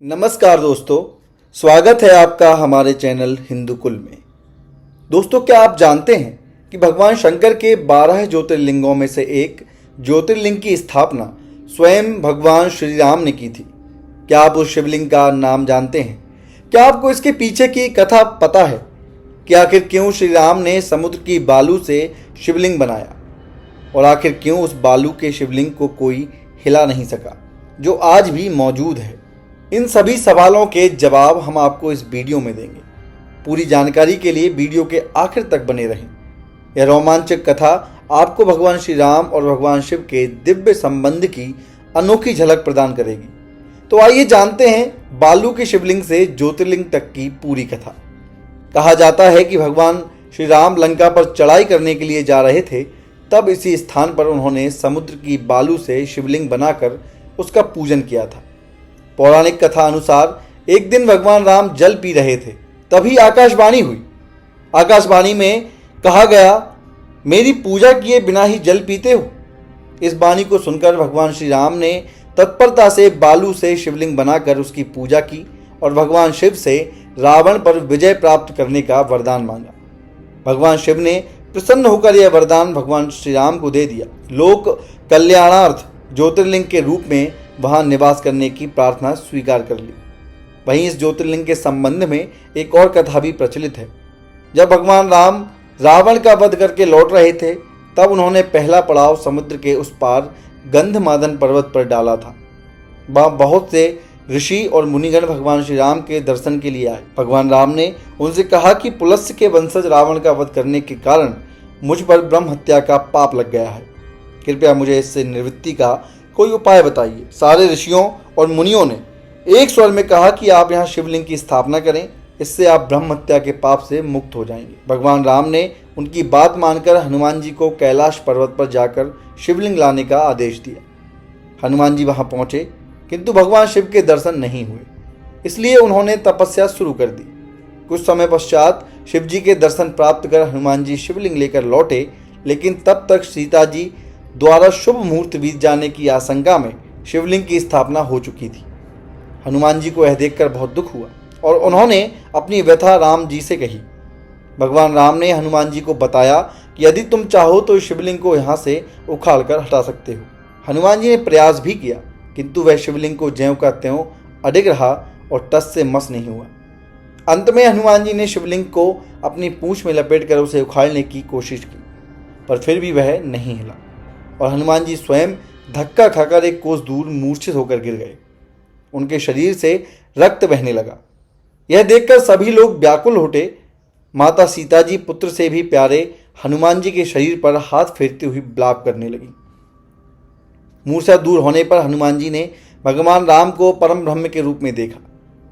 नमस्कार दोस्तों, स्वागत है आपका हमारे चैनल हिंदू कुल में। दोस्तों, क्या आप जानते हैं कि भगवान शंकर के 12 ज्योतिर्लिंगों में से एक ज्योतिर्लिंग की स्थापना स्वयं भगवान श्री राम ने की थी। क्या आप उस शिवलिंग का नाम जानते हैं? क्या आपको इसके पीछे की कथा पता है कि आखिर क्यों श्री राम ने समुद्र की बालू से शिवलिंग बनाया और आखिर क्यों उस बालू के शिवलिंग को कोई हिला नहीं सका, जो आज भी मौजूद है? इन सभी सवालों के जवाब हम आपको इस वीडियो में देंगे। पूरी जानकारी के लिए वीडियो के आखिर तक बने रहें। यह रोमांचक कथा आपको भगवान श्री राम और भगवान शिव के दिव्य संबंध की अनोखी झलक प्रदान करेगी। तो आइए जानते हैं बालू के शिवलिंग से ज्योतिर्लिंग तक की पूरी कथा। कहा जाता है कि भगवान श्री राम लंका पर चढ़ाई करने के लिए जा रहे थे, तब इसी स्थान पर उन्होंने समुद्र की बालू से शिवलिंग बनाकर उसका पूजन किया था। पौराणिक कथा अनुसार एक दिन भगवान राम जल पी रहे थे, तभी आकाशवाणी हुई। आकाशवाणी में कहा गया, मेरी पूजा किए बिना ही जल पीते हो। इस वाणी को सुनकर भगवान श्री राम ने तत्परता से बालू से शिवलिंग बनाकर उसकी पूजा की और भगवान शिव से रावण पर विजय प्राप्त करने का वरदान मांगा। भगवान शिव ने प्रसन्न होकर यह वरदान भगवान श्री राम को दे दिया। लोक कल्याणार्थ ज्योतिर्लिंग के रूप में वहां निवास करने की प्रार्थना स्वीकार कर ली। वहीं इस ज्योतिर्लिंग के संबंध में एक और कथा भी प्रचलित है। जब भगवान राम रावण का वध करके लौट रहे थे, तब उन्होंने पहला पड़ाव समुद्र के उस पार गंधमादन पर्वत पर डाला था। वहां बहुत से ऋषि और मुनिगण भगवान श्री राम के दर्शन के लिए आए। भगवान राम ने उनसे कहा कि पुलस्त्य के वंशज रावण का वध करने के कारण मुझ पर ब्रह्म हत्या का पाप लग गया है। कृपया मुझे इससे निवृत्ति का कोई उपाय बताइए। सारे ऋषियों और मुनियों ने एक स्वर में कहा कि आप यहाँ शिवलिंग की स्थापना करें, इससे आप ब्रह्म हत्या के पाप से मुक्त हो जाएंगे। भगवान राम ने उनकी बात मानकर हनुमान जी को कैलाश पर्वत पर जाकर शिवलिंग लाने का आदेश दिया। हनुमान जी वहां पहुंचे, किंतु भगवान शिव के दर्शन नहीं हुए, इसलिए उन्होंने तपस्या शुरू कर दी। कुछ समय पश्चात शिव जी के दर्शन प्राप्त कर हनुमान जी शिवलिंग लेकर लौटे, लेकिन तब तक सीता जी द्वारा शुभ मुहूर्त बीत जाने की आशंका में शिवलिंग की स्थापना हो चुकी थी। हनुमान जी को यह देखकर बहुत दुख हुआ और उन्होंने अपनी व्यथा राम जी से कही। भगवान राम ने हनुमान जी को बताया कि यदि तुम चाहो तो शिवलिंग को यहाँ से उखाड़ कर हटा सकते हो। हनुमान जी ने प्रयास भी किया, किंतु वह शिवलिंग को ज्यों का त्यों अडिग रहा और टस से मस नहीं हुआ। अंत में हनुमान जी ने शिवलिंग को अपनी पूंछ में लपेटकर उसे उखाड़ने की कोशिश की, पर फिर भी वह नहीं हिला और हनुमान जी स्वयं धक्का खाकर एक कोस दूर मूर्छित होकर गिर गए। उनके शरीर से रक्त बहने लगा। यह देखकर सभी लोग व्याकुल उठे। माता सीता जी पुत्र से भी प्यारे हनुमान जी के शरीर पर हाथ फेरती हुई विलाप करने लगी। मूर्छा दूर होने पर हनुमान जी ने भगवान राम को परम ब्रह्म के रूप में देखा।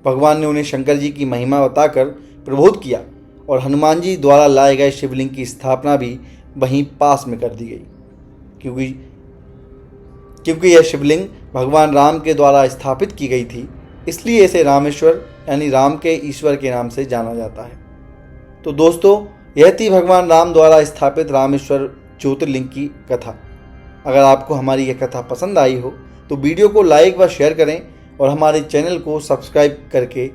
भगवान ने उन्हें शंकर जी की महिमा बताकर प्रबोध किया और हनुमान जी द्वारा लाए गए शिवलिंग की स्थापना भी वहीं पास में कर दी गई। क्योंकि यह शिवलिंग भगवान राम के द्वारा स्थापित की गई थी, इसलिए इसे रामेश्वर यानी राम के ईश्वर के नाम से जाना जाता है। तो दोस्तों, यह थी भगवान राम द्वारा स्थापित रामेश्वर ज्योतिर्लिंग की कथा। अगर आपको हमारी यह कथा पसंद आई हो तो वीडियो को लाइक व शेयर करें और हमारे चैनल को सब्सक्राइब करके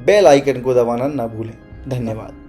बेल आइकन को दबाना न भूलें। धन्यवाद।